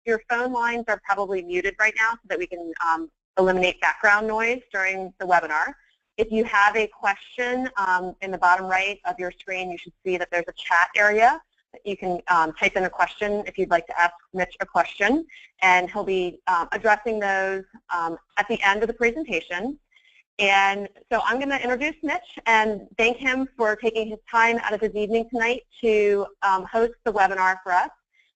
your phone lines are probably muted right now so that we can eliminate background noise during the webinar. If you have a question in the bottom right of your screen, you should see that there's a chat area. You can type in a question if you'd like to ask Mitch a question, and he'll be addressing those at the end of the presentation. And so I'm going to introduce Mitch and thank him for taking his time out of his evening tonight to host the webinar for us.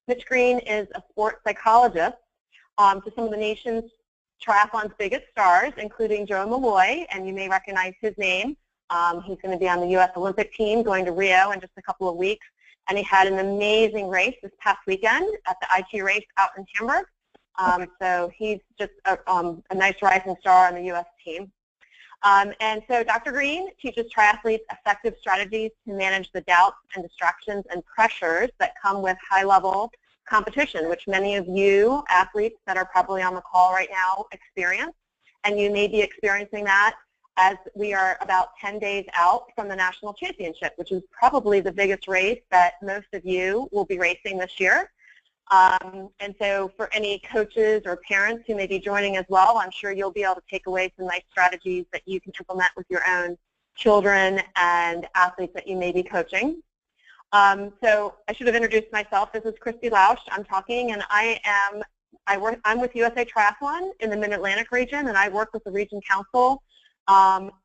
Mitch Green is a sports psychologist to some of the nation's triathlon's biggest stars, including Joe Malloy, and you may recognize his name. He's going to be on the U.S. Olympic team going to Rio in just a couple of weeks, and he had an amazing race this past weekend at the IT race out in Hamburg. So he's just a nice rising star on the U.S. team. And so Dr. Green teaches triathletes effective strategies to manage the doubts and distractions and pressures that come with high-level competition, which many of you athletes that are probably on the call right now experience. And you may be experiencing that as we are about 10 days out from the national championship, which is probably the biggest race that most of you will be racing this year. And so for any coaches or parents who may be joining as well, I'm sure you'll be able to take away some nice strategies that you can implement with your own children and athletes that you may be coaching. So I should have introduced myself. This is Christy Lausch. I'm talking, and I'm with USA Triathlon in the Mid-Atlantic region, and I work with the Region Council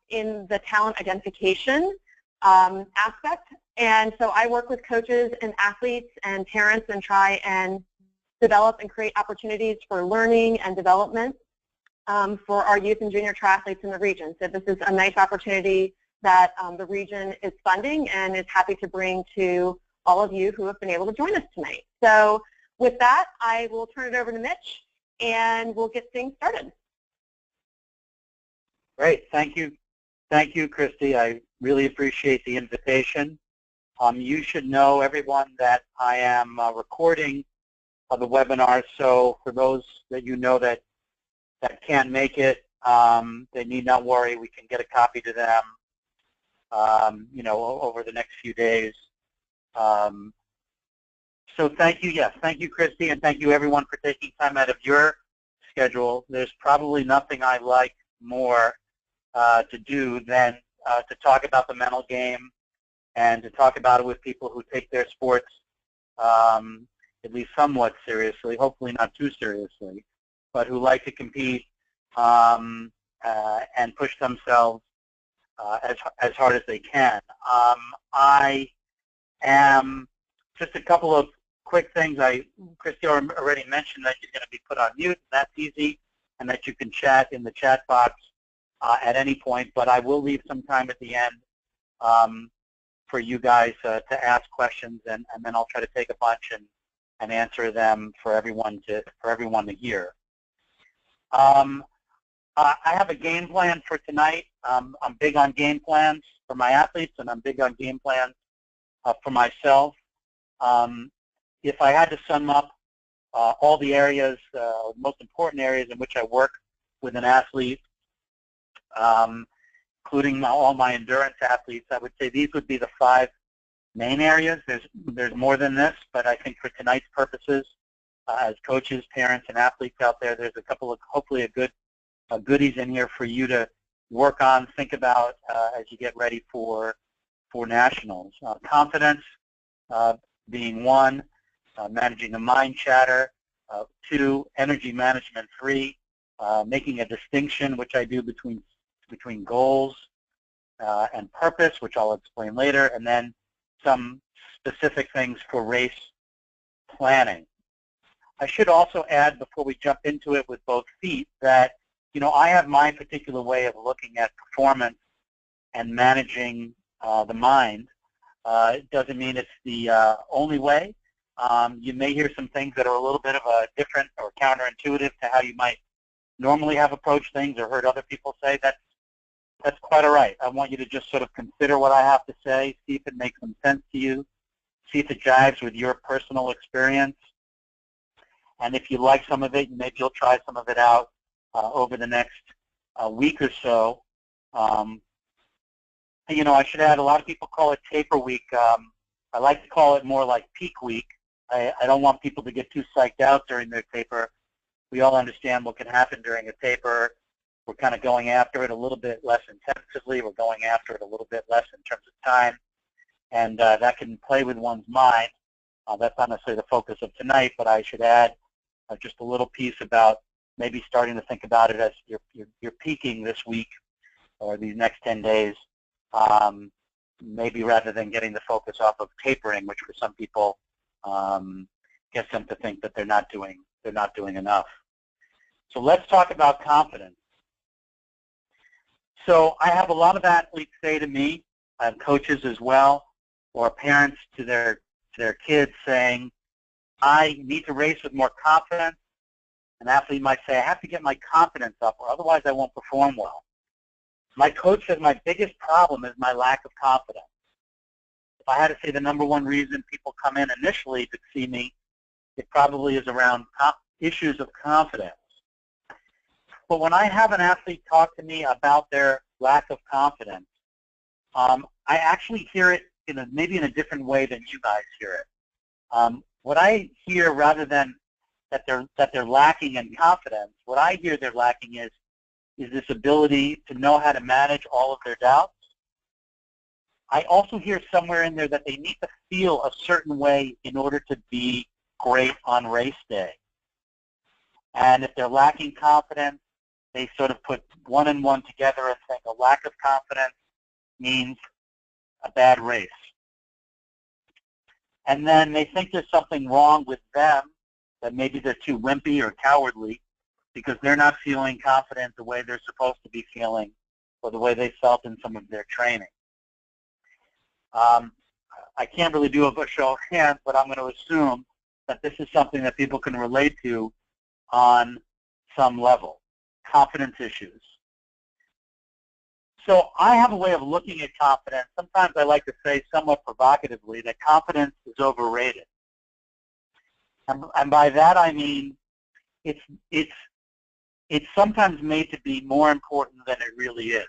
in the talent identification aspect. And so I work with coaches and athletes and parents and try and develop and create opportunities for learning and development for our youth and junior triathletes in the region. So this is a nice opportunity that the region is funding and is happy to bring to all of you who have been able to join us tonight. So with that, I will turn it over to Mitch, and we'll get things started. Great. Thank you. Thank you, Christy. I really appreciate the invitation. You should know, everyone, that I am recording the webinar, so for those that you know that can't make it, they need not worry. We can get a copy to them, you know, over the next few days. So thank you, yes, thank you, Christy, and thank you, everyone, for taking time out of your schedule. There's probably nothing I like more to do than to talk about the mental game and to talk about it with people who take their sports at least somewhat seriously, hopefully not too seriously, but who like to compete and push themselves as hard as they can. I am, just a couple of quick things. Christy already mentioned that you're going to be put on mute, and that's easy, and that you can chat in the chat box at any point, but I will leave some time at the end for you guys to ask questions, and then I'll try to take a bunch and answer them for everyone to hear. I have a game plan for tonight. I'm big on game plans for my athletes, and I'm big on game plans for myself. If I had to sum up all the areas, most important areas in which I work with an athlete, including all my endurance athletes, I would say these would be the 5 main areas. There's more than this, but I think for tonight's purposes, as coaches, parents, and athletes out there, there's a couple of hopefully goodies in here for you to work on, think about as you get ready for nationals. Confidence being 1, managing the mind chatter, 2, energy management, 3, making a distinction, which I do between goals and purpose, which I'll explain later, and then some specific things for race planning. I should also add, before we jump into it with both feet, that I have my particular way of looking at performance and managing the mind. It doesn't mean it's the only way. You may hear some things that are a little bit of a different or counterintuitive to how you might normally have approached things or heard other people say. That's quite all right. I want you to just sort of consider what I have to say, see if it makes some sense to you, see if it jives with your personal experience. And if you like some of it, maybe you'll try some of it out over the next week or so. I should add, a lot of people call it taper week. I like to call it more like peak week, I don't want people to get too psyched out during their taper. We all understand what can happen during a taper. We're kind of going after it a little bit less intensively. We're going after it a little bit less in terms of time. And that can play with one's mind. That's not necessarily the focus of tonight, but I should add just a little piece about maybe starting to think about it as you're peaking this week or these next 10 days, maybe rather than getting the focus off of tapering, which for some people gets them to think that they're not doing enough. So let's talk about confidence. So I have a lot of athletes say to me, I have coaches as well, or parents to their kids saying, I need to race with more confidence. An athlete might say, I have to get my confidence up or otherwise I won't perform well. My coach said my biggest problem is my lack of confidence. If I had to say the number one reason people come in initially to see me, it probably is around issues of confidence. But when I have an athlete talk to me about their lack of confidence, I actually hear it maybe in a different way than you guys hear it. What I hear, rather than that they're lacking in confidence, what I hear they're lacking is this ability to know how to manage all of their doubts. I also hear somewhere in there that they need to feel a certain way in order to be great on race day. And if they're lacking confidence, they sort of put one and one together and think a lack of confidence means a bad race. And then they think there's something wrong with them, that maybe they're too wimpy or cowardly because they're not feeling confident the way they're supposed to be feeling or the way they felt in some of their training. I can't really do a show of hands, but I'm going to assume that this is something that people can relate to on some level, confidence issues. So I have a way of looking at confidence. Sometimes I like to say somewhat provocatively that confidence is overrated. And by that I mean it's sometimes made to be more important than it really is.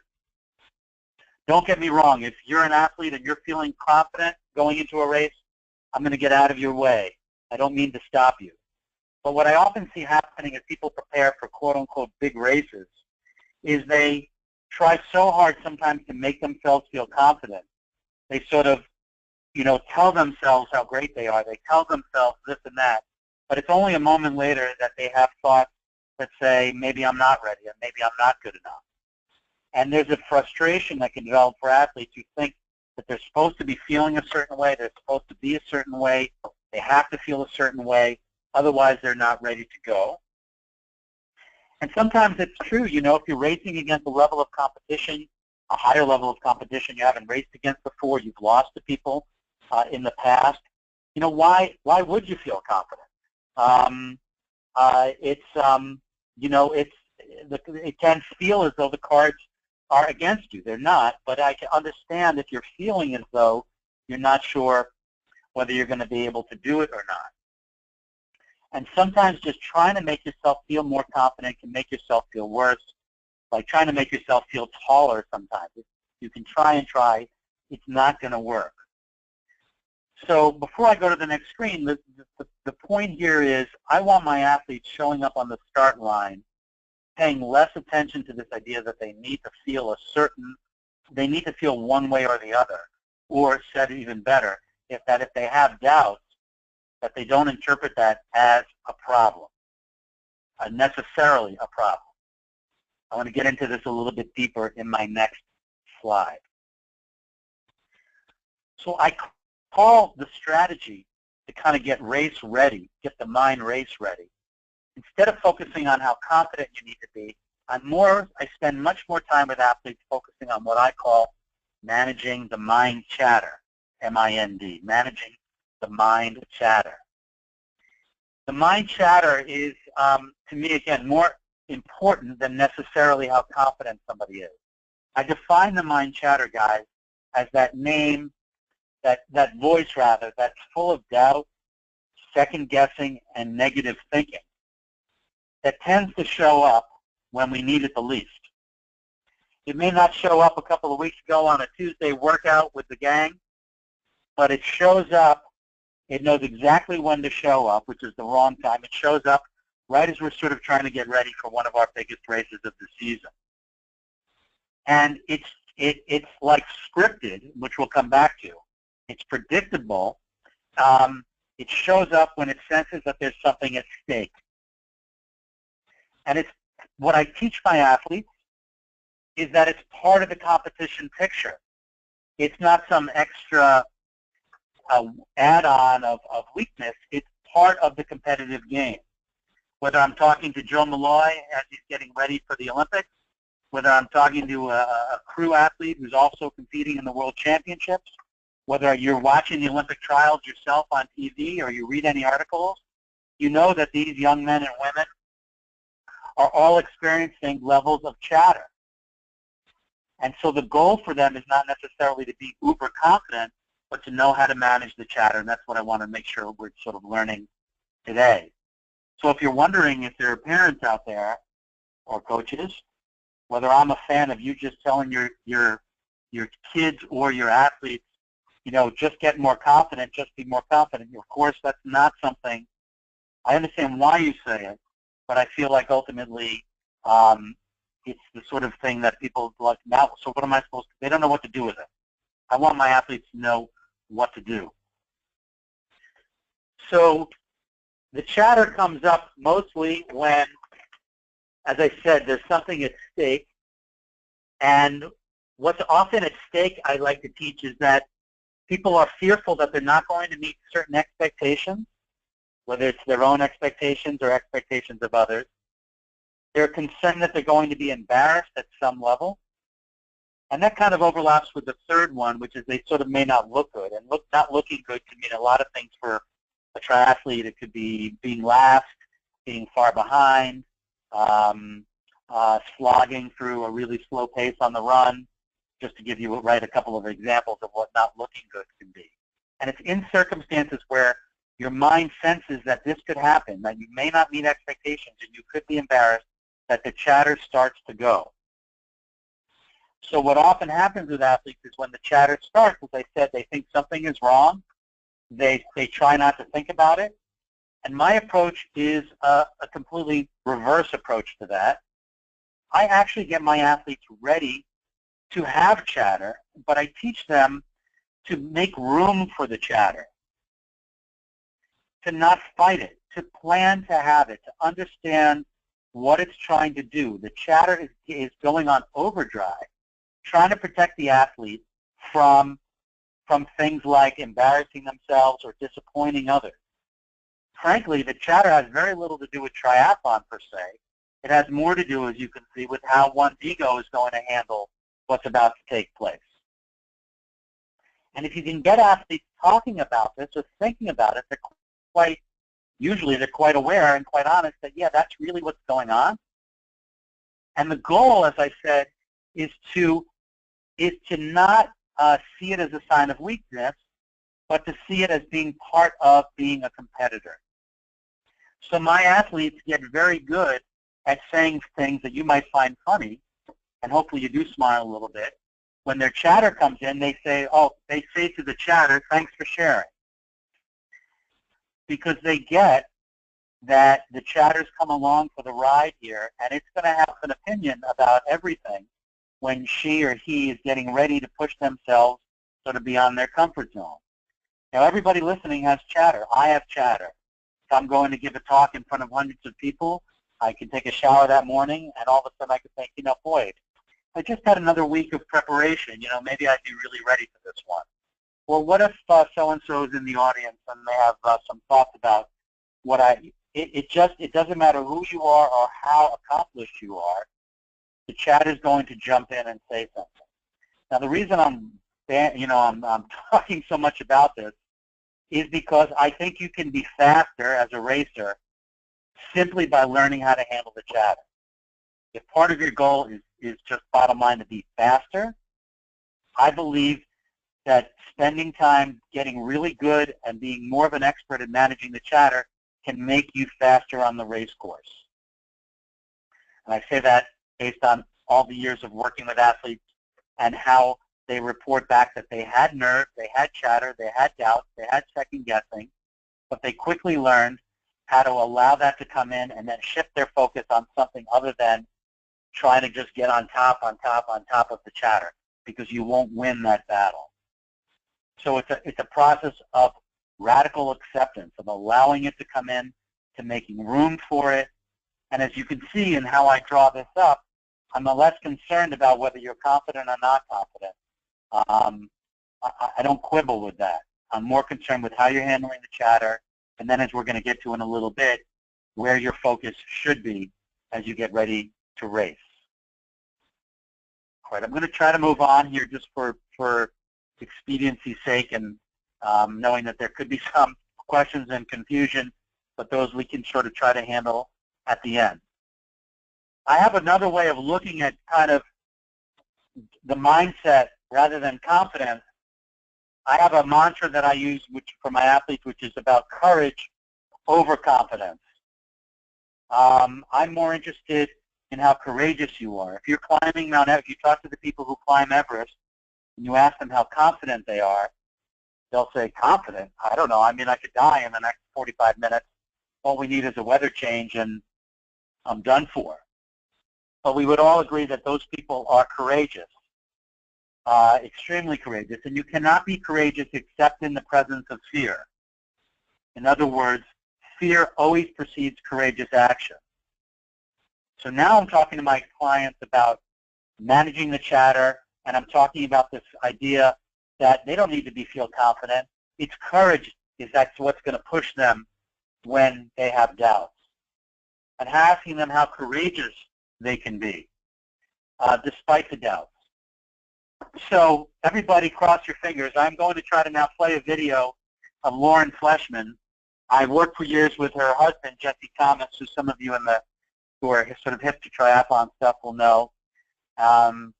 Don't get me wrong, if you're an athlete and you're feeling confident going into a race, I'm going to get out of your way. I don't mean to stop you. But what I often see happening as people prepare for quote-unquote big races is they try so hard sometimes to make themselves feel confident. They sort of, tell themselves how great they are. They tell themselves this and that. But it's only a moment later that they have thoughts that say, maybe I'm not ready and maybe I'm not good enough. And there's a frustration that can develop for athletes who think that they're supposed to be feeling a certain way, they're supposed to be a certain way, they have to feel a certain way, otherwise they're not ready to go. And sometimes it's true, if you're racing against a level of competition, a higher level of competition you haven't raced against before, you've lost to people in the past, why would you feel confident? It can feel as though the cards are against you. They're not, but I can understand if you're feeling as though you're not sure whether you're going to be able to do it or not. And sometimes just trying to make yourself feel more confident can make yourself feel worse, like trying to make yourself feel taller sometimes. You can try and try, it's not going to work. So before I go to the next screen, the point here is I want my athletes showing up on the start line paying less attention to this idea that they need to feel they need to feel one way or the other, or said even better, if they have doubts, that they don't interpret that as a problem, necessarily a problem. I want to get into this a little bit deeper in my next slide. So I call the strategy to kind of get race ready, get the mind race ready. Instead of focusing on how confident you need to be, I spend much more time with athletes focusing on what I call managing the mind chatter, M-I-N-D, managing the mind chatter. The mind chatter is, to me, again, more important than necessarily how confident somebody is. I define the mind chatter, guys, as that name, that voice, rather, that's full of doubt, second-guessing, and negative thinking that tends to show up when we need it the least. It may not show up a couple of weeks ago on a Tuesday workout with the gang, but it shows up It knows exactly when to show up, which is the wrong time. It shows up right as we're sort of trying to get ready for one of our biggest races of the season. And it's like scripted, which we'll come back to. It's predictable. It shows up when it senses that there's something at stake. And it's what I teach my athletes is that it's part of the competition picture. It's not some extra add-on of weakness. It's part of the competitive game. Whether I'm talking to Joe Malloy as he's getting ready for the Olympics, whether I'm talking to a crew athlete who's also competing in the World Championships, whether you're watching the Olympic trials yourself on TV or you read any articles, you know that these young men and women are all experiencing levels of chatter. And so the goal for them is not necessarily to be uber confident, but to know how to manage the chatter, and that's what I want to make sure we're sort of learning today. So if you're wondering if there are parents out there or coaches, whether I'm a fan of you just telling your kids or your athletes, you know, just get more confident, just be more confident. Of course, that's not something, I understand why you say it, but I feel like ultimately it's the sort of thing that people like, now, so what am I supposed to, they don't know what to do with it. I want my athletes to know what to do. So the chatter comes up mostly when, as I said, there's something at stake. And what's often at stake, I like to teach, is that people are fearful that they're not going to meet certain expectations, whether it's their own expectations or expectations of others. They're concerned that they're going to be embarrassed at some level. And that kind of overlaps with the third one, which is they sort of may not look good. And not looking good can mean a lot of things for a triathlete. It could be being last, being far behind, slogging through a really slow pace on the run, just to give you a couple of examples of what not looking good can be. And it's in circumstances where your mind senses that this could happen, that you may not meet expectations and you could be embarrassed, that the chatter starts to go. So what often happens with athletes is when the chatter starts, as I said, they think something is wrong. They try not to think about it. And my approach is a completely reverse approach to that. I actually get my athletes ready to have chatter, but I teach them to make room for the chatter, to not fight it, to plan to have it, to understand what it's trying to do. The chatter is going on overdrive, trying to protect the athlete from things like embarrassing themselves or disappointing others. Frankly, the chatter has very little to do with triathlon per se. It has more to do, as you can see, with how one's ego is going to handle what's about to take place. And if you can get athletes talking about this or thinking about it, usually they're quite aware and quite honest that, yeah, that's really what's going on. And the goal, as I said, is to not see it as a sign of weakness, but to see it as being part of being a competitor. So my athletes get very good at saying things that you might find funny, and hopefully you do smile a little bit. When their chatter comes in, they say to the chatter, thanks for sharing. Because they get that the chatter's come along for the ride here, and it's going to have an opinion about everything when she or he is getting ready to push themselves sort of beyond their comfort zone. Now, everybody listening has chatter. I have chatter. If I'm going to give a talk in front of hundreds of people, I can take a shower that morning, and all of a sudden I can think, you know, boy, I just had another week of preparation. You know, maybe I'd be really ready for this one. Well, what if so-and-so is in the audience and they have some thoughts about what it doesn't matter who you are or how accomplished you are, the chat is going to jump in and say something. Now, the reason I'm talking so much about this is because I think you can be faster as a racer simply by learning how to handle the chatter. If part of your goal is just bottom line to be faster, I believe that spending time getting really good and being more of an expert at managing the chatter can make you faster on the race course. And I say that based on all the years of working with athletes and how they report back that they had nerves, they had chatter, they had doubts, they had second guessing, but they quickly learned how to allow that to come in and then shift their focus on something other than trying to just get on top of the chatter, because you won't win that battle. So it's a process of radical acceptance, of allowing it to come in, to making room for it. And as you can see in how I draw this up, I'm less concerned about whether you're confident or not confident. I don't quibble with that. I'm more concerned with how you're handling the chatter, and then as we're going to get to in a little bit, where your focus should be as you get ready to race. All right, I'm going to try to move on here just for expediency's sake, and knowing that there could be some questions and confusion, but those we can sort of try to handle at the end. I have another way of looking at kind of the mindset rather than confidence. I have a mantra that I use for my athletes, which is about courage over confidence. I'm more interested in how courageous you are. If you're climbing Mount Everest, you talk to the people who climb Everest, and you ask them how confident they are, they'll say, confident? I don't know. I mean, I could die in the next 45 minutes. All we need is a weather change, and I'm done for. But we would all agree that those people are courageous, extremely courageous, and you cannot be courageous except in the presence of fear. In other words, fear always precedes courageous action. So now I'm talking to my clients about managing the chatter, and I'm talking about this idea that they don't need to feel confident. It's courage that's what's going to push them when they have doubts. And asking them how courageous they can be, despite the doubts. So everybody cross your fingers. I'm going to try to now play a video of Lauren Fleshman. I worked for years with her husband, Jesse Thomas, who some of you who are sort of hip to triathlon stuff will know. And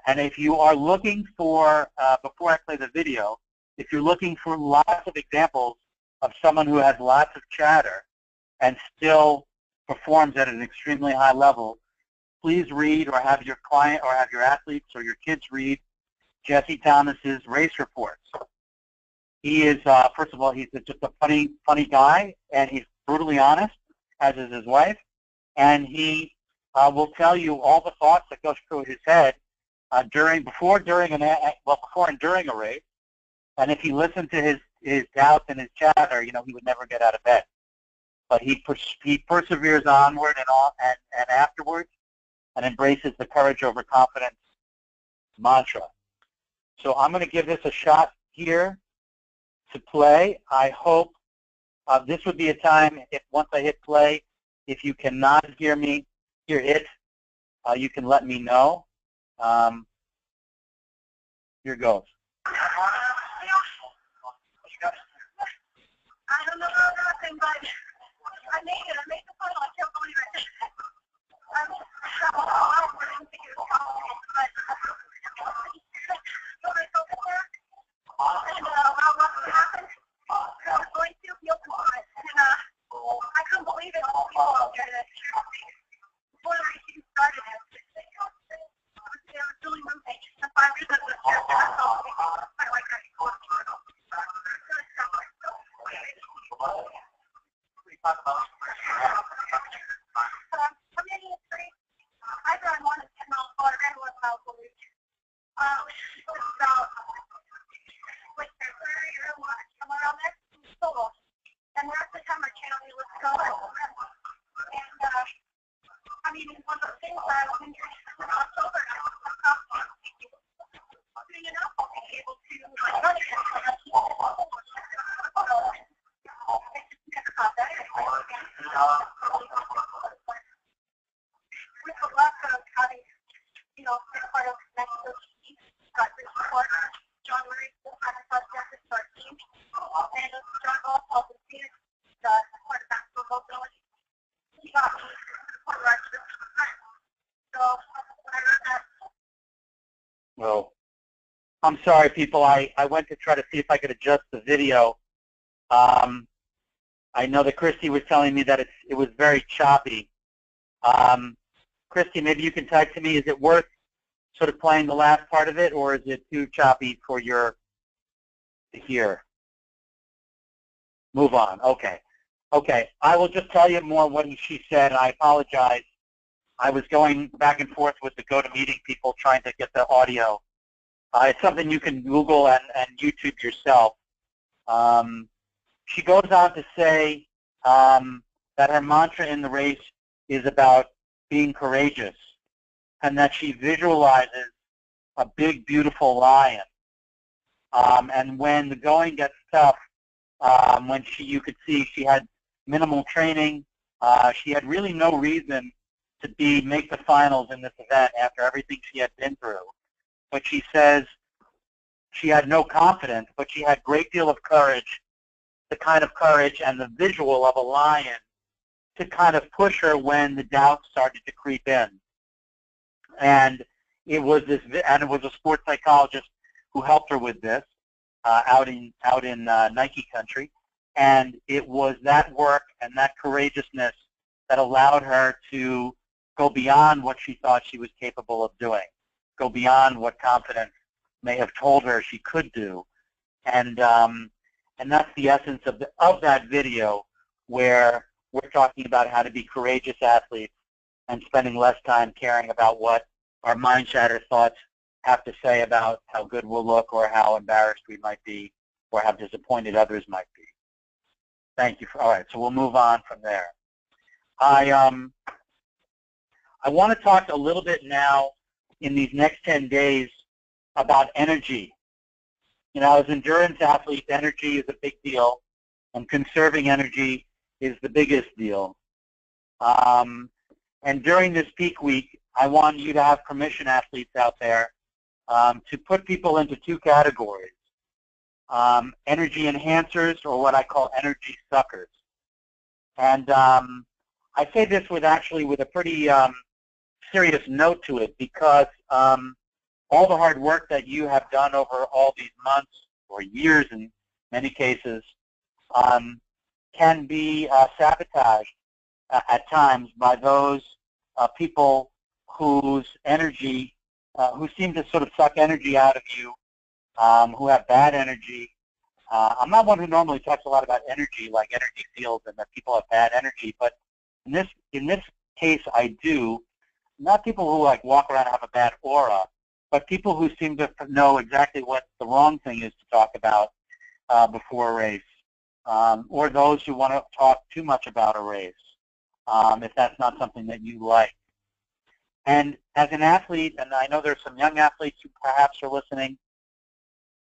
if you are looking for, before I play the video, if you're looking for lots of examples of someone who has lots of chatter and still performs at an extremely high level, please read or have your client or have your athletes or your kids read Jesse Thomas's race reports. He is, first of all, he's just a funny guy, and he's brutally honest, as is his wife, and he will tell you all the thoughts that go through his head before and during a race. And if he listened to his doubts and his chatter, he would never get out of bed. But he perseveres onward and afterwards, and embraces the courage over confidence mantra. So I'm going to give this a shot here to play. I hope this would be a time, once I hit play, if you cannot hear it, you can let me know. Here goes. I don't know nothing, but I made it. I made the final. I can't believe it. I'm to get a compliment, but so I go there, and what happened, I was going to feel confident, and I couldn't believe it. All the people out there that cheered me before the race even started. I was really moving. The 5 years of the cheer, I felt like I could go to I run 1 at 10 miles per hour and 1 mile per week. It's about somewhere around there total. And the rest of the time our channel was going. And I mean, one of the things that I was injured in October, I was doing enough to be able to run it. With the luck of having, been part of Mexico TV, got this support, John Murray, I'm a subject to our team, and John Galt also seen the part of basketball mobility. He got me support right to the time. So when I heard that. Well, I'm sorry, people. I went to try to see if I could adjust the video. I know that Christy was telling me that it was very choppy. Christy, maybe you can type to me, is it worth sort of playing the last part of it, or is it too choppy for your to hear? Move on. Okay. Okay. I will just tell you more what she said. I apologize. I was going back and forth with the GoToMeeting people trying to get the audio. It's something you can Google and YouTube yourself. She goes on to say that her mantra in the race is about being courageous, and that she visualizes a big, beautiful lion. And when the going gets tough, when you could see she had minimal training, she had really no reason to make the finals in this event after everything she had been through. But she says she had no confidence, but she had a great deal of courage, the kind of courage and the visual of a lion to kind of push her when the doubts started to creep in. And it was a sports psychologist who helped her with this out in Nike country. And it was that work and that courageousness that allowed her to go beyond what she thought she was capable of doing, go beyond what confidence may have told her she could do. And that's the essence of that video, where we're talking about how to be courageous athletes and spending less time caring about what our mind-shatter thoughts have to say about how good we'll look or how embarrassed we might be or how disappointed others might be. Thank you. All right, so we'll move on from there. I want to talk a little bit now in these next 10 days about energy. You know, as endurance athletes, energy is a big deal, and conserving energy is the biggest deal. And during this peak week, I want you to have permission, athletes out there, to put people into two categories. Energy enhancers, or what I call energy suckers. And I say this with a pretty serious note to it, because all the hard work that you have done over all these months or years in many cases can be sabotaged at times by those people whose energy, who seem to sort of suck energy out of you, who have bad energy. I'm not one who normally talks a lot about energy, like energy fields and that people have bad energy, but in this case I do. Not people who like walk around and have a bad aura, but people who seem to know exactly what the wrong thing is to talk about before a race, or those who want to talk too much about a race, if that's not something that you like. And as an athlete, and I know there's some young athletes who perhaps are listening,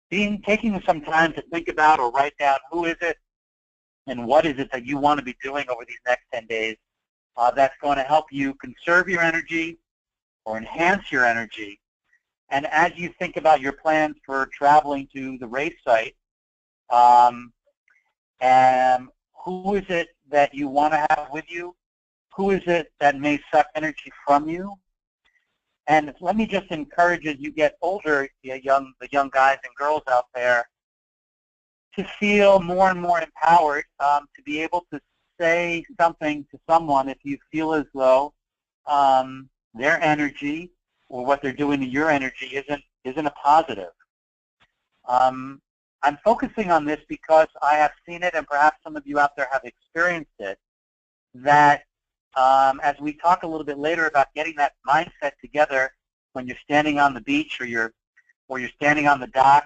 taking some time to think about or write down who is it and what is it that you want to be doing over these next 10 days that's going to help you conserve your energy or enhance your energy. And as you think about your plans for traveling to the race site, and who is it that you want to have with you? Who is it that may suck energy from you? And let me just encourage, as you get older, the young guys and girls out there, to feel more and more empowered, to be able to say something to someone if you feel as though their energy or what they're doing to your energy isn't a positive. I'm focusing on this because I have seen it, and perhaps some of you out there have experienced it, that as we talk a little bit later about getting that mindset together when you're standing on the beach or you're standing on the dock,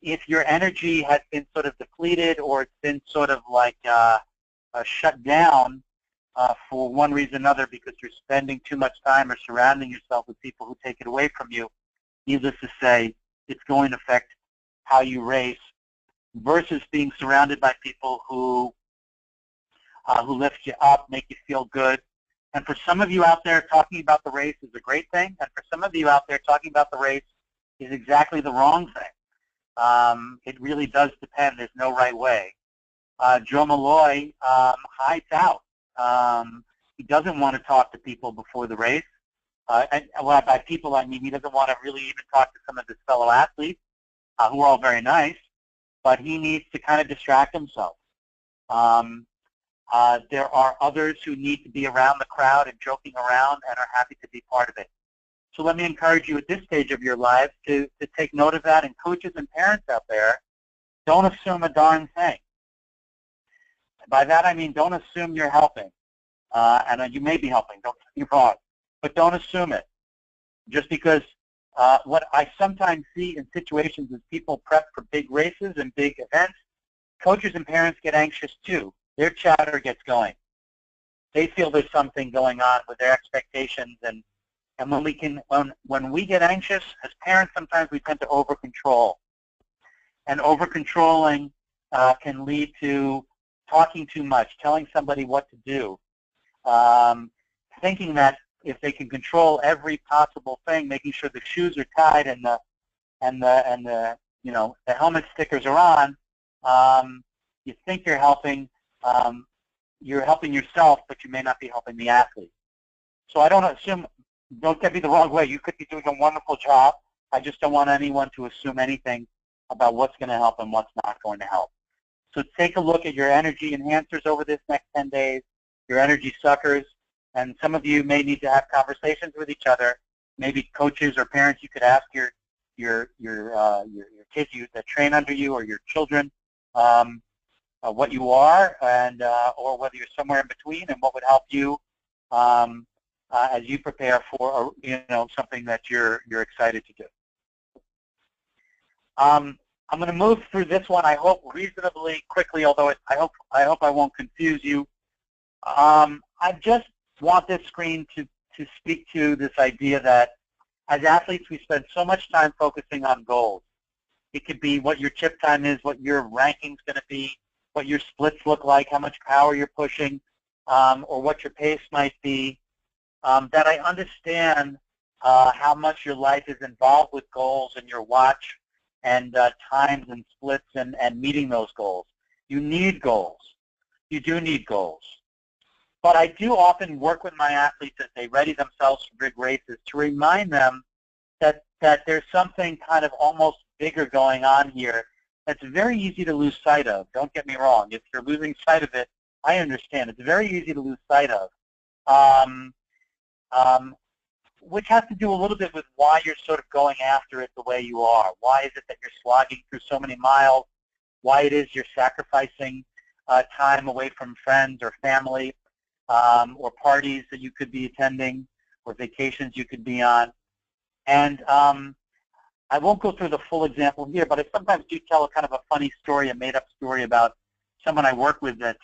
if your energy has been sort of depleted or it's been sort of like shut down for one reason or another because you're spending too much time or surrounding yourself with people who take it away from you, needless to say, it's going to affect how you race versus being surrounded by people who lift you up, make you feel good. And for some of you out there, talking about the race is a great thing, and for some of you out there, talking about the race is exactly the wrong thing. It really does depend. There's no right way. Joe Malloy hides out. He doesn't want to talk to people before the race. And by people, I mean he doesn't want to really even talk to some of his fellow athletes, who are all very nice, but he needs to kind of distract himself. There are others who need to be around the crowd and joking around and are happy to be part of it. So let me encourage you at this stage of your life to take note of that. And coaches and parents out there, don't assume a darn thing. by that I mean don't assume you're helping. And you may be helping, don't get me wrong, but don't assume it. Just because what I sometimes see in situations is people prep for big races and big events, coaches and parents get anxious too. Their chatter gets going. They feel there's something going on with their expectations, and when we get anxious as parents, sometimes we tend to over control, and over controlling can lead to talking too much, telling somebody what to do, thinking that if they can control every possible thing, making sure the shoes are tied and the helmet stickers are on, you think you're helping. You're helping yourself, but you may not be helping the athlete. So I don't assume, don't get me the wrong way, you could be doing a wonderful job. I just don't want anyone to assume anything about what's going to help and what's not going to help. So take a look at your energy enhancers over this next 10 days, your energy suckers, and some of you may need to have conversations with each other. Maybe coaches or parents, you could ask your kids that train under you or your children what you are, and or whether you're somewhere in between, and what would help you as you prepare for something that you're excited to do. I'm going to move through this one, I hope, reasonably quickly, although I hope I won't confuse you. I just want this screen to speak to this idea that as athletes we spend so much time focusing on goals. It could be what your chip time is, what your ranking's going to be, what your splits look like, how much power you're pushing, or what your pace might be, that I understand how much your life is involved with goals and your watch and times and splits and meeting those goals. You need goals. You do need goals. But I do often work with my athletes as they ready themselves for big races to remind them that there's something kind of almost bigger going on here that's very easy to lose sight of. Don't get me wrong. If you're losing sight of it, I understand. It's very easy to lose sight of, which has to do a little bit with why you're sort of going after it the way you are. Why is it that you're slogging through so many miles? Why it is you're sacrificing time away from friends or family or parties that you could be attending or vacations you could be on. And I won't go through the full example here, but I sometimes do tell a kind of a funny story, a made-up story about someone I work with that's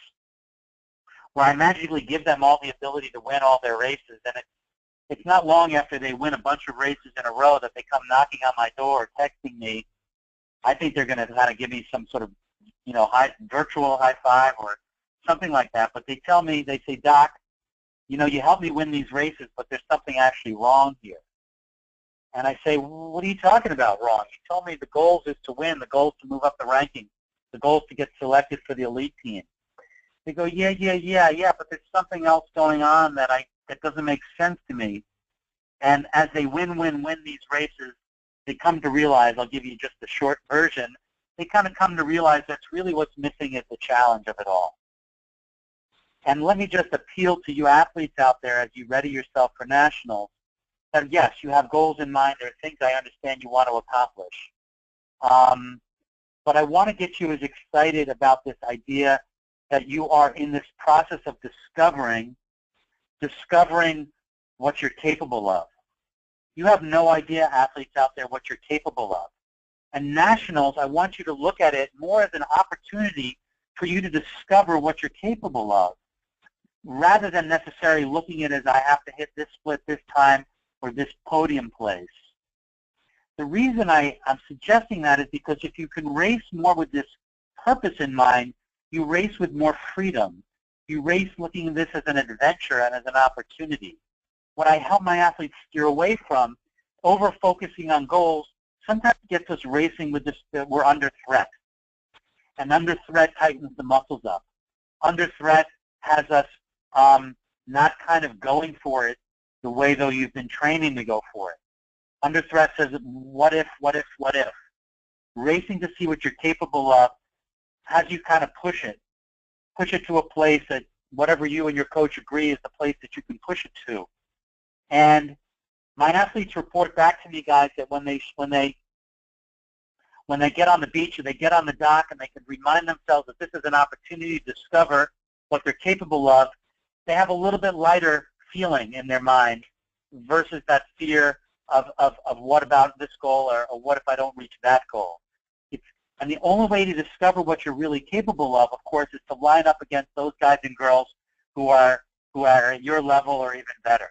where I magically give them all the ability to win all their races, and it's not long after they win a bunch of races in a row that they come knocking on my door, texting me. I think they're going to kind of give me some sort of, virtual high five or something like that. But they tell me, they say, Doc, you helped me win these races, but there's something actually wrong here. And I say, what are you talking about wrong? You told me the goal is to win, the goal is to move up the rankings, the goal is to get selected for the elite team. They go, yeah, but there's something else going on that doesn't make sense to me. And as they win these races, they come to realize, I'll give you just the short version, they kind of come to realize that's really what's missing is the challenge of it all. And let me just appeal to you athletes out there as you ready yourself for nationals, that yes, you have goals in mind. There are things I understand you want to accomplish. But I want to get you as excited about this idea that you are in this process of discovering what you're capable of. You have no idea, athletes out there, what you're capable of. And nationals, I want you to look at it more as an opportunity for you to discover what you're capable of, rather than necessarily looking at it as I have to hit this split this time or this podium place. The reason I'm suggesting that is because if you can race more with this purpose in mind, you race with more freedom. You race looking at this as an adventure and as an opportunity. What I help my athletes steer away from, over-focusing on goals, sometimes gets us racing with this, that we're under threat. And under threat tightens the muscles up. Under threat has us not kind of going for it the way though you've been training to go for it. Under threat says, what if? Racing to see what you're capable of has you kind of push it to a place that whatever you and your coach agree is the place that you can push it to. And my athletes report back to me, guys, that when they get on the beach or they get on the dock and they can remind themselves that this is an opportunity to discover what they're capable of, they have a little bit lighter feeling in their mind versus that fear of what about this goal, or what if I don't reach that goal. And the only way to discover what you're really capable of course, is to line up against those guys and girls who are at your level or even better.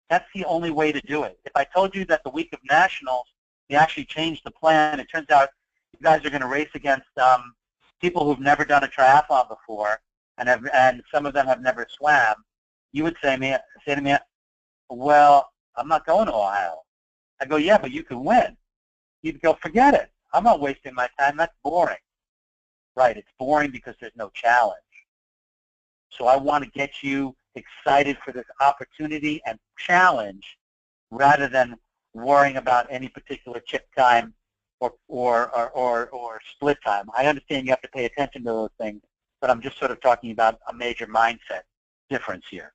That's the only way to do it. If I told you that the week of nationals, we actually changed the plan, it turns out you guys are going to race against people who've never done a triathlon before, and some of them have never swam, you would say to me, well, I'm not going to Ohio. I go, yeah, but you can win. You'd go, forget it. I'm not wasting my time. That's boring. Right, it's boring because there's no challenge. So I want to get you excited for this opportunity and challenge rather than worrying about any particular chip time or split time. I understand you have to pay attention to those things, but I'm just sort of talking about a major mindset difference here.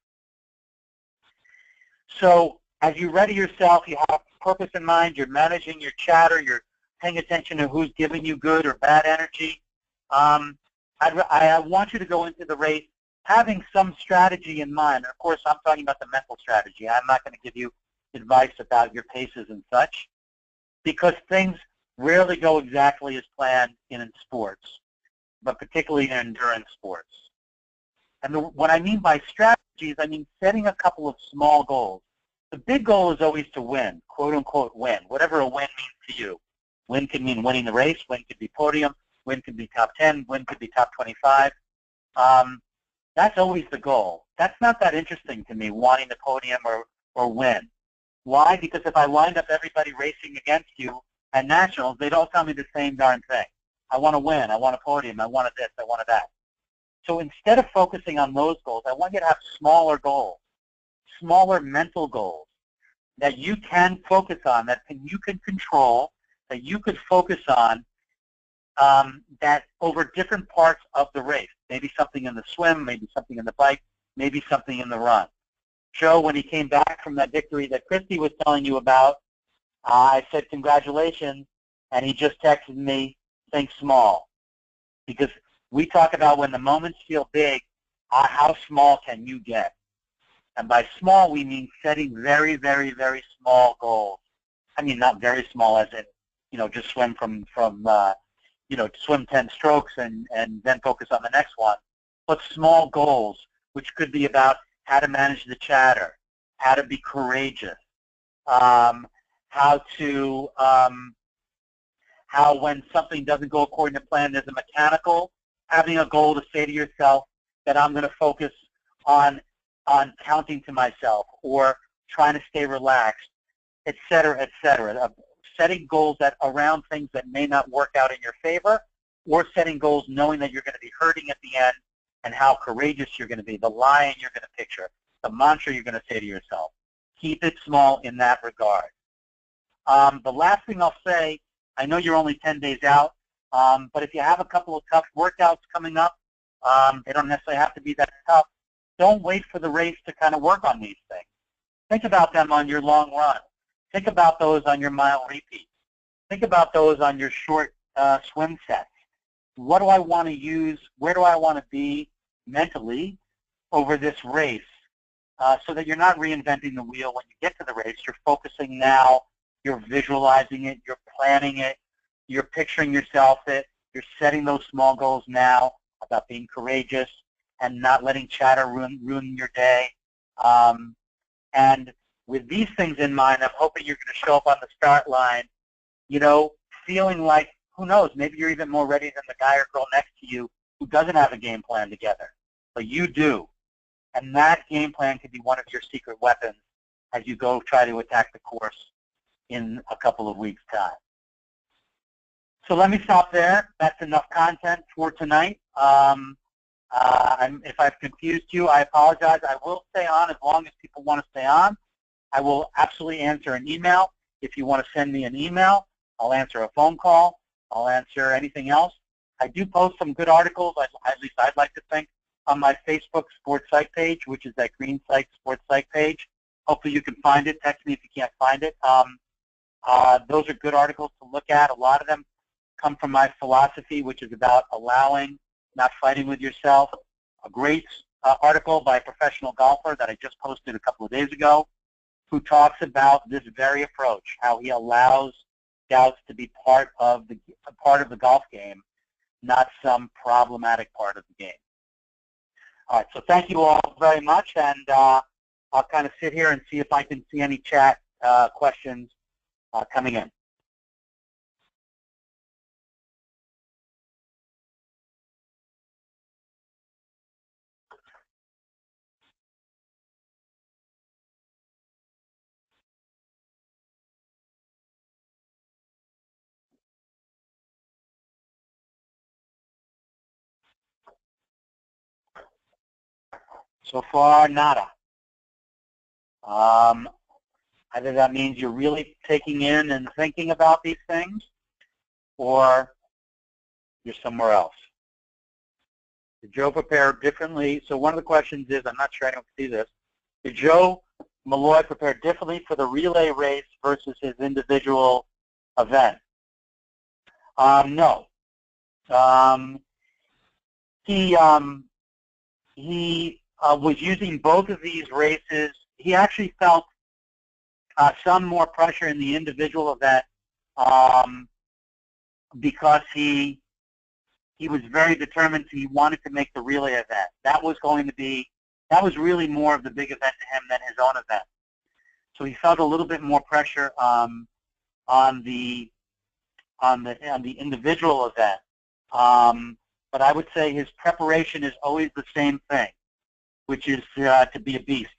So as you ready yourself, you have purpose in mind, you're managing your chatter, you're paying attention to who's giving you good or bad energy. I want you to go into the race having some strategy in mind. Of course, I'm talking about the mental strategy. I'm not going to give you advice about your paces and such, because things rarely go exactly as planned in sports, but particularly in endurance sports. And what I mean by strategies, I mean setting a couple of small goals. The big goal is always to win, quote unquote win, whatever a win means to you. Win could mean winning the race, win could be podium, win could be top 10, win could be top 25. That's always the goal. That's not that interesting to me, wanting the podium or win. Why? Because if I lined up everybody racing against you at nationals, they'd all tell me the same darn thing. I want to win, I want a podium, I want this, I want that. So instead of focusing on those goals, I want you to have smaller goals, smaller mental goals that you can focus on, that you can control, that you could focus on, that over different parts of the race. Maybe something in the swim, maybe something in the bike, maybe something in the run. Joe, when he came back from that victory that Christy was telling you about, I said congratulations, and he just texted me, think small. Because we talk about when the moments feel big, how small can you get? And by small, we mean setting very, very, very small goals. I mean, not very small as in, just swim swim 10 strokes and then focus on the next one. But small goals, which could be about how to manage the chatter, how to be courageous, how when something doesn't go according to plan, there's a mechanical, having a goal to say to yourself that I'm going to focus on counting to myself or trying to stay relaxed, et cetera, setting goals that around things that may not work out in your favor, or setting goals knowing that you're going to be hurting at the end and how courageous you're going to be, the lion you're going to picture, the mantra you're going to say to yourself. Keep it small in that regard. The last thing I'll say, I know you're only 10 days out, but if you have a couple of tough workouts coming up, they don't necessarily have to be that tough. Don't wait for the race to kind of work on these things. Think about them on your long run. Think about those on your mile repeats. Think about those on your short swim sets. What do I want to use? Where do I want to be mentally over this race so that you're not reinventing the wheel when you get to the race. You're focusing now. You're visualizing it. You're planning it. You're picturing yourself it. You're setting those small goals now about being courageous and not letting chatter ruin your day. And with these things in mind, I'm hoping you're going to show up on the start line, feeling like, who knows, maybe you're even more ready than the guy or girl next to you who doesn't have a game plan together. But you do. And that game plan could be one of your secret weapons as you go try to attack the course in a couple of weeks' time. So let me stop there. That's enough content for tonight. If I've confused you, I apologize. I will stay on as long as people want to stay on. I will absolutely answer an email. If you want to send me an email, I'll answer a phone call. I'll answer anything else. I do post some good articles, at least I'd like to think, on my Facebook Sports Psych page, which is that green Psych Sports Psych page. Hopefully you can find it. Text me if you can't find it. Those are good articles to look at. A lot of them come from my philosophy, which is about allowing, not fighting with yourself. a great article by a professional golfer that I just posted a couple of days ago, who talks about this very approach, how he allows scouts to be part of the golf game, not some problematic part of the game. All right, so thank you all very much, and I'll kind of sit here and see if I can see any chat questions coming in. So far, nada. Either that means you're really taking in and thinking about these things, or you're somewhere else. Did Joe prepare differently? So one of the questions is, I'm not sure I don't see this, did Joe Malloy prepare differently for the relay race versus his individual event? No. He was using both of these races. He actually felt some more pressure in the individual event because he was very determined. He wanted to make the relay event. That was really more of the big event to him than his own event. So he felt a little bit more pressure on the individual event. But I would say his preparation is always the same thing, which is to be a beast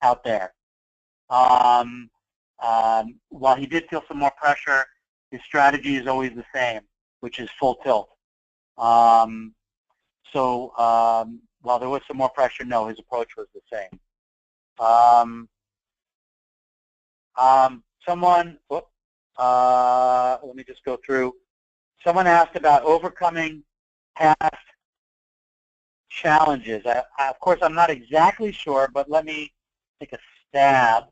out there. While he did feel some more pressure, his strategy is always the same, which is full tilt. While there was some more pressure, no, his approach was the same. Let me just go through. Someone asked about overcoming past challenges. Of course, I'm not exactly sure, but let me take a stab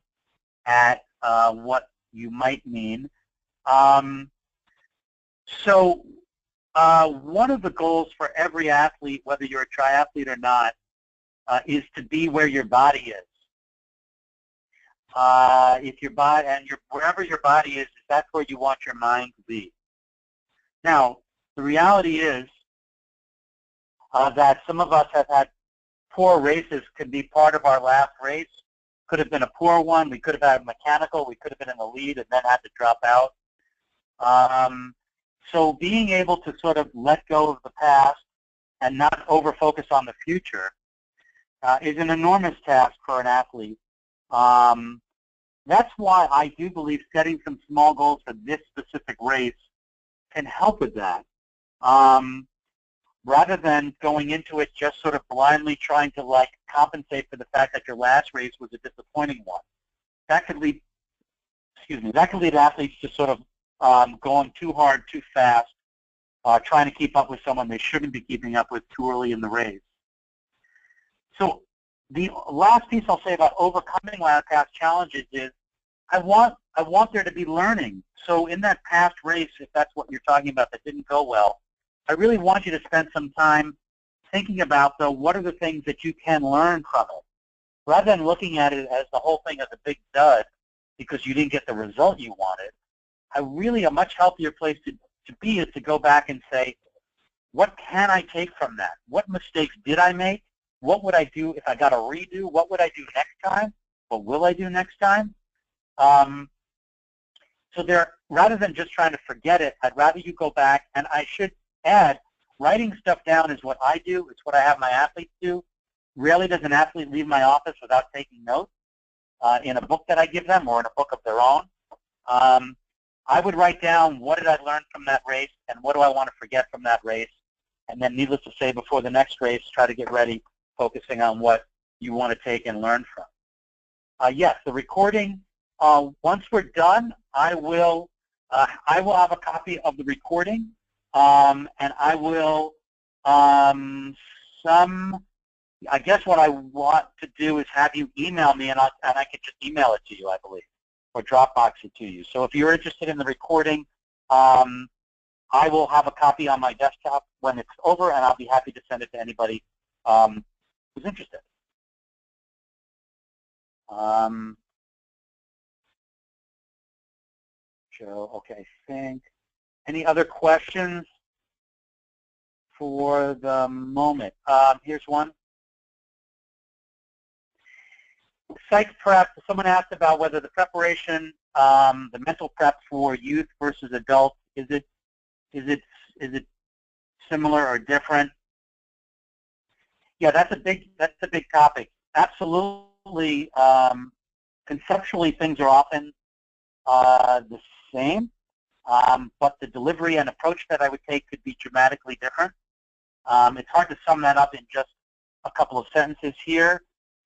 at what you might mean. One of the goals for every athlete, whether you're a triathlete or not, is to be where your body is. If your body wherever your body is, that's where you want your mind to be. Now, the reality is that some of us have had poor races. Could be part of our last race. Could have been a poor one. We could have had mechanical. We could have been in the lead and then had to drop out. So being able to sort of let go of the past and not over-focus on the future is an enormous task for an athlete. That's why I do believe setting some small goals for this specific race can help with that. Rather than going into it just sort of blindly trying to compensate for the fact that your last race was a disappointing one. That could lead, athletes to sort of going too hard, too fast, trying to keep up with someone they shouldn't be keeping up with too early in the race. So the last piece I'll say about overcoming past challenges is I want there to be learning. So in that past race, if that's what you're talking about that didn't go well, I really want you to spend some time thinking about, though, what are the things that you can learn from it, rather than looking at it as the whole thing as a big dud because you didn't get the result you wanted. A much healthier place to be is to go back and say, what can I take from that? What mistakes did I make? What would I do if I got a redo? What would I do next time? What will I do next time? Rather than just trying to forget it, I'd rather you go back, and I should add, writing stuff down is what I do. It's what I have my athletes do. Rarely does an athlete leave my office without taking notes in a book that I give them or in a book of their own. I would write down, what did I learn from that race and what do I want to forget from that race? And then, needless to say, before the next race, try to get ready, focusing on what you want to take and learn from. Yes, the recording, once we're done, I will have a copy of the recording, and I will, I guess what I want to do is have you email me, and I can just email it to you, I believe, or Dropbox it to you. So if you're interested in the recording, I will have a copy on my desktop when it's over, and I'll be happy to send it to anybody who's interested. Joe, okay, think. Any other questions for the moment? Here's one. Psych prep, someone asked about whether the preparation, the mental prep for youth versus adults, is it similar or different? Yeah, that's a big topic. Absolutely. Conceptually, things are often the same, but the delivery and approach that I would take could be dramatically different. It's hard to sum that up in just a couple of sentences here.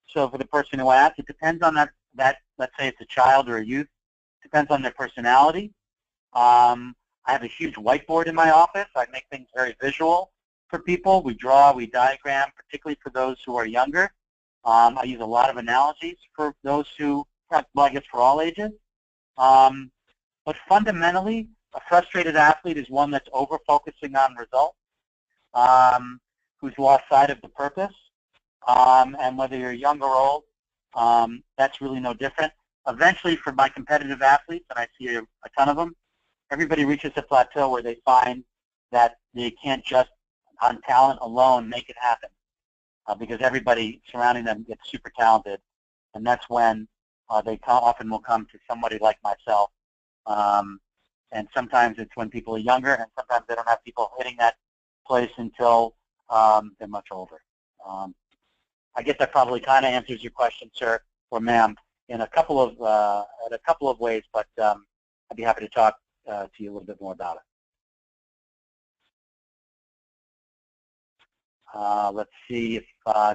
So for the person who asked, it depends on that let's say it's a child or a youth, depends on their personality. I have a huge whiteboard in my office. I make things very visual for people. We draw, we diagram, particularly for those who are younger. I use a lot of analogies for those who, well, I guess for all ages. But fundamentally, a frustrated athlete is one that's over-focusing on results, who's lost sight of the purpose. And whether you're young or old, that's really no different. Eventually, for my competitive athletes, and I see a ton of them, everybody reaches a plateau where they find that they can't just, on talent alone, make it happen, because everybody surrounding them gets super talented, and that's when they often will come to somebody like myself. And sometimes it's when people are younger, and sometimes they don't have people hitting that place until they're much older. I guess that probably kind of answers your question, sir or ma'am, in a couple of ways, but I'd be happy to talk to you a little bit more about it. Let's see if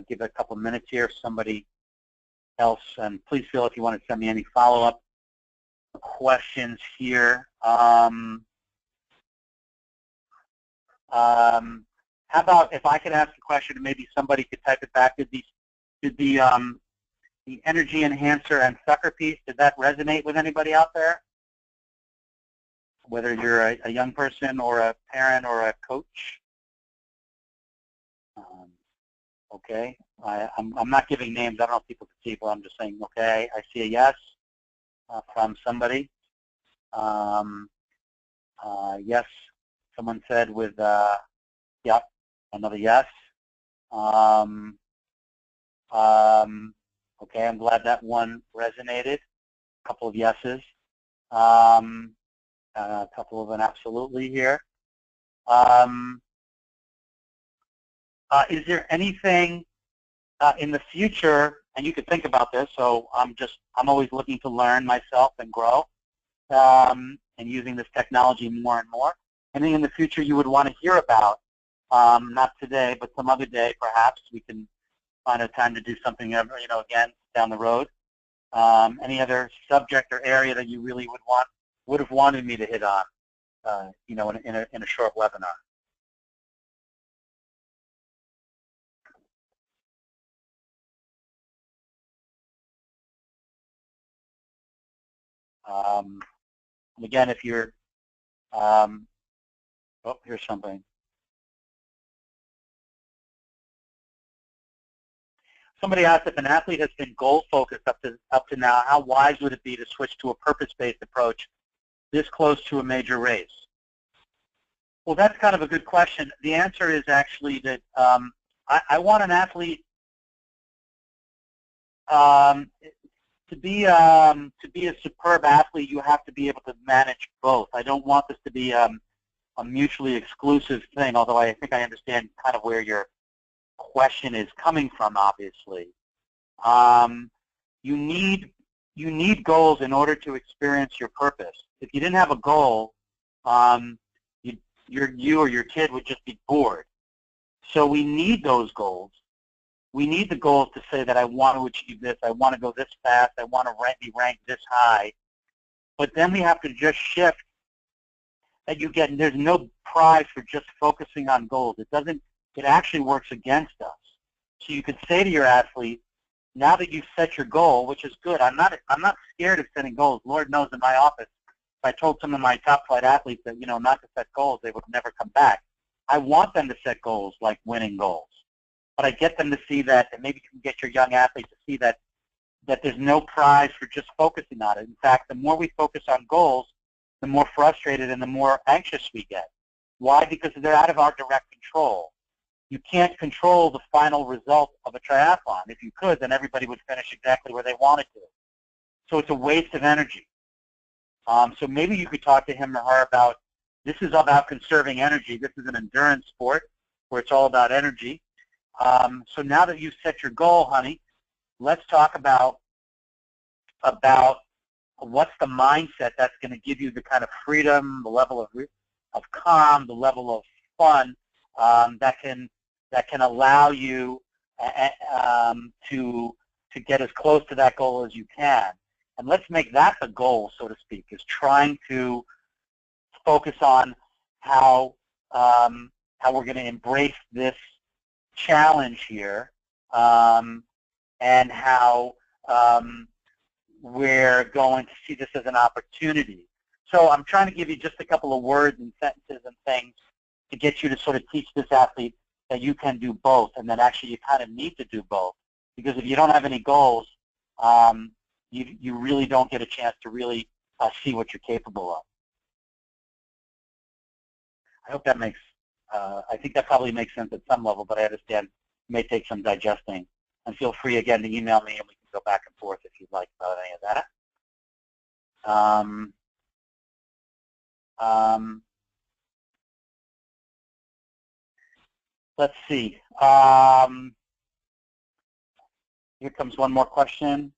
give it a couple of minutes here. If somebody else, and please feel if you want to send me any follow-up questions here. How about if I could ask a question and maybe somebody could type it back? Did the energy enhancer and sucker piece, did that resonate with anybody out there? Whether you're a young person or a parent or a coach? Okay, I'm not giving names. I don't know if people can see, but I'm just saying, okay, I see a yes from somebody. Yes, someone said with, yep, another yes. Okay, I'm glad that one resonated. A couple of yeses. A couple of an absolutely here. Is there anything in the future, and you could think about this, so I'm always looking to learn myself and grow, and using this technology more and more. Anything in the future you would want to hear about? Not today, but some other day, perhaps we can find a time to do something, again down the road. Any other subject or area that you really would have wanted me to hit on, in a short webinar? Again, if you're, oh, here's something. Somebody asked if an athlete has been goal-focused up to now, how wise would it be to switch to a purpose-based approach this close to a major race? Well, that's kind of a good question. The answer is actually that I want an athlete to be a superb athlete. You have to be able to manage both. I don't want this to be a mutually exclusive thing, although I think I understand kind of where your question is coming from, obviously. You need goals in order to experience your purpose. If you didn't have a goal, you or your kid would just be bored. So we need those goals. We need the goals to say that I want to achieve this, I want to go this fast, I want to be ranked this high. But then we have to just shift that there's no prize for just focusing on goals. It actually works against us. So you could say to your athlete, now that you've set your goal, which is good, I'm not scared of setting goals. Lord knows in my office, if I told some of my top flight athletes that, not to set goals, they would never come back. I want them to set goals like winning goals. but I get them to see that, and maybe you can get your young athletes to see that there's no prize for just focusing on it. In fact, the more we focus on goals, the more frustrated and the more anxious we get. Why? Because they're out of our direct control. You can't control the final result of a triathlon. If you could, then everybody would finish exactly where they wanted to. So it's a waste of energy. So maybe you could talk to him or her about, this is about conserving energy. This is an endurance sport where it's all about energy. So now that you've set your goal, honey, let's talk about what's the mindset that's going to give you the kind of freedom, the level of calm, the level of fun that can allow you to get as close to that goal as you can. And let's make that the goal, so to speak, is trying to focus on how we're going to embrace this challenge here, and how we're going to see this as an opportunity. So I'm trying to give you just a couple of words and sentences and things to get you to sort of teach this athlete that you can do both, and that actually you kind of need to do both. Because if you don't have any goals, you really don't get a chance to really see what you're capable of. I hope that makes, I think that probably makes sense at some level, but I understand it may take some digesting. And feel free again to email me and we can go back and forth if you'd like about any of that. Let's see. Here comes one more question.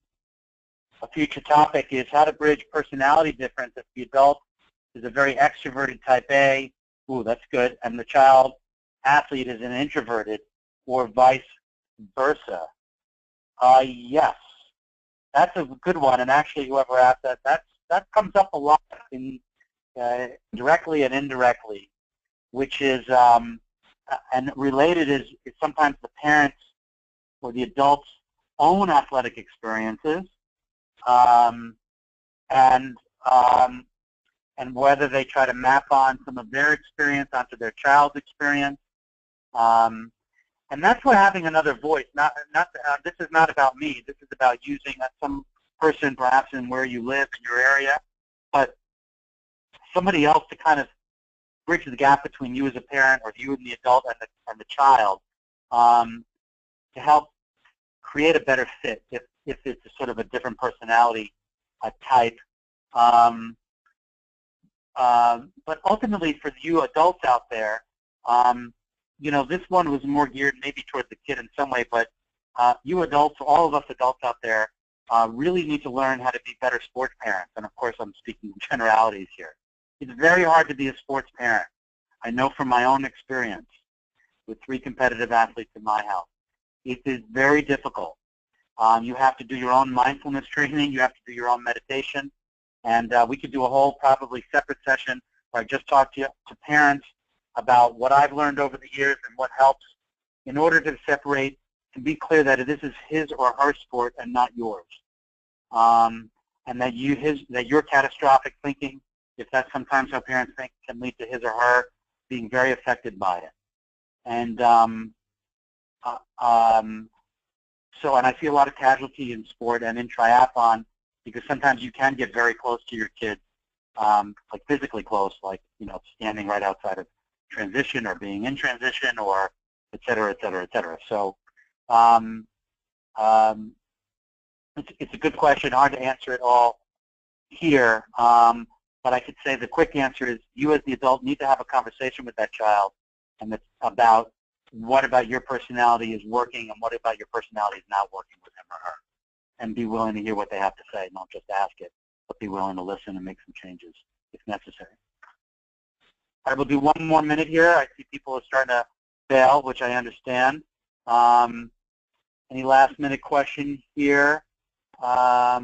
A future topic is how to bridge personality difference if the adult is a very extroverted type A, ooh, that's good, and the child athlete is an introverted, or vice versa. Yes, that's a good one, and actually whoever asked that comes up a lot in, directly and indirectly, which is, and related is sometimes the parents or the adults' own athletic experiences, and whether they try to map on some of their experience onto their child's experience. And that's where having another voice, this is not about me, this is about using some person perhaps in where you live in your area, but somebody else to kind of bridge the gap between you as a parent or you and the adult and the child, to help create a better fit if it's a sort of a different personality type. But ultimately for you adults out there, you know, this one was more geared maybe towards the kid in some way, but you adults, all of us adults out there, really need to learn how to be better sports parents. And of course I'm speaking in generalities here. It's very hard to be a sports parent. I know from my own experience with 3 competitive athletes in my house. It is very difficult. You have to do your own mindfulness training. You have to do your own meditation. And we could do a whole probably separate session where I just talk to parents about what I've learned over the years and what helps in order to separate and be clear that this is his or her sport and not yours. And that your catastrophic thinking, if that's sometimes how parents think, can lead to his or her being very affected by it. And so, and I see a lot of casualty in sport and in triathlon because sometimes you can get very close to your kids, like physically close, like, you know, standing right outside of transition or being in transition or et cetera, et cetera, et cetera. So it's a good question, hard to answer it all here, but I could say the quick answer is you as the adult need to have a conversation with that child and it's about what about your personality is working and what about your personality is not working with him or her, and be willing to hear what they have to say, not just ask it, but be willing to listen and make some changes if necessary. I will do one more minute here. I see people are starting to bail, which I understand. Any last minute question here? All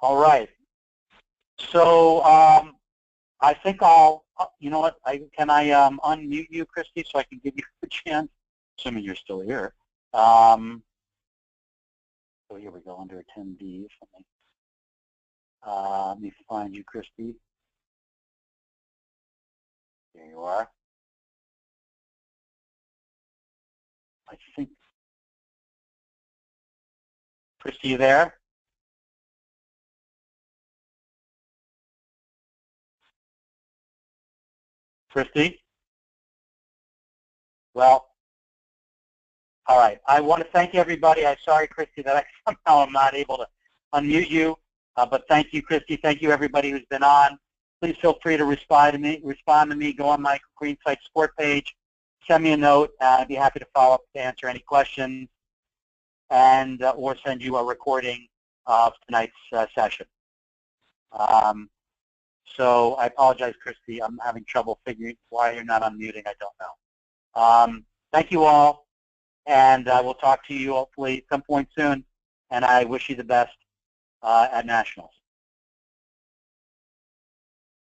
right. So I think I'll, you know what, can I unmute you, Christy, so I can give you a chance, assuming you're still here. So here we go, under attendees. Let me find you, Christy. There you are. I think. Christy, you there? Christy? Well, all right. I want to thank everybody. I'm sorry, Christy, that I somehow am not able to unmute you. But thank you, Christy. Thank you, everybody who's been on. Please feel free to respond to me. Go on my Green Site Support page. Send me a note. I'd be happy to follow up to answer any questions, and or send you a recording of tonight's session. So I apologize, Christy. I'm having trouble figuring why you're not unmuting. I don't know. Thank you all, and I will talk to you hopefully at some point soon. And I wish you the best at Nationals.